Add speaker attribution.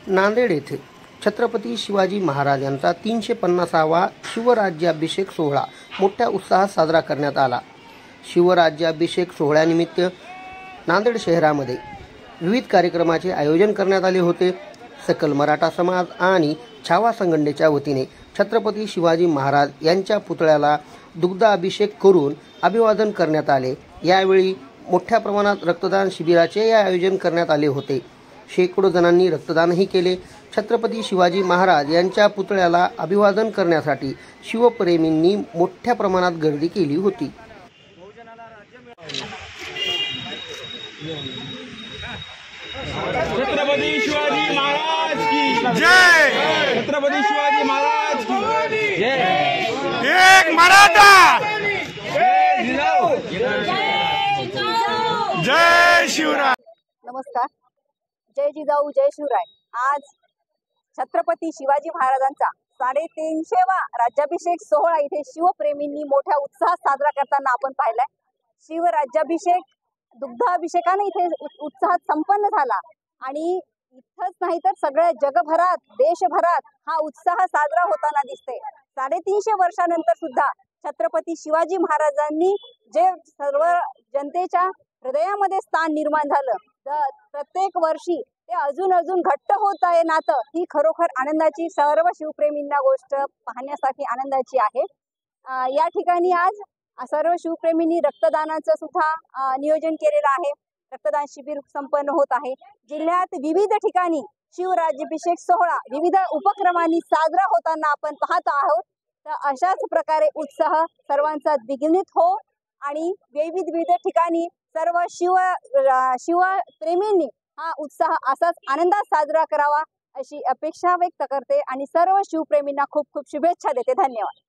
Speaker 1: नांदेड येथे छत्रपती शिवाजी महाराज यांचा 350वा शिवराज्याभिषेक सोहळा मोठ्या उत्साहात साजरा करण्यात आला। शिवराज्याभिषेक सोहळ्यानिमित्त नांदेड शहरामध्ये विविध कार्यक्रमाचे आयोजन करण्यात आले होते। सकल मराठा समाज आणि छावा संघटनेच्या वतीने छत्रपती शिवाजी महाराज यांच्या पुतळ्याला दुग्धाभिषेक करून अभिवादन करण्यात आले। यावेळी मोठ्या प्रमाणात रक्तदान शिबिराचे आयोजन करण्यात आले होते। शेकडो जणांनी रक्तदानही केले। छत्रपती शिवाजी महाराज यांच्या पुतळ्याला अभिवादन करण्यासाठी शिवप्रेमींनी मोठ्या प्रमाणात गर्दी केली होती।
Speaker 2: छत्रपती शिवाजी महाराज की जय। छत्रपती शिवाजी महाराज की जय। एक मराठा जय शिवराय।
Speaker 3: नमस्कार, जय जिजाऊ जय शिवराय। आज छत्रपती शिवाजी महाराजांचा 350वा राज्याभिषेक सोहळा इथे शिवप्रेमींनी मोठ्या उत्साहात साजरा करताना आपण पाहिलाय। शिवराज्याभिषेक दुग्धाभिषेकाने इथे उत्साहात संपन्न झाला आणि इथंच नाही तर सगळ्या जगभरात देशभरात हा उत्साह साजरा होताना दिसते। 350 वर्षानंतर सुद्धा छत्रपती शिवाजी महाराजांनी जे सर्व जनतेच्या हृदयामध्ये स्थान निर्माण झालं, तर प्रत्येक वर्षी ते अजून घट्ट होत आहे नातं, ही खरोखर आनंदाची सर्व शिवप्रेमींना गोष्ट पाहण्यासाठी आनंदाची आहे। या ठिकाणी आज सर्व शिवप्रेमींनी रक्तदानाचं सुद्धा नियोजन केलेलं आहे। रक्तदान शिबिर संपन्न होत आहे। जिल्ह्यात विविध ठिकाणी शिवराज्याभिषेक सोहळा विविध उपक्रमांनी साजरा होताना आपण पाहत आहोत। तर अशाच प्रकारे उत्साह सर्वांचा द्विगुणित हो आणि विविध ठिकाणी सर्व शिवप्रेमींनी हा उत्साह असाच आनंदात साजरा करावा अशी अपेक्षा व्यक्त करते आणि सर्व शिवप्रेमींना खूप खूप शुभेच्छा देते। धन्यवाद।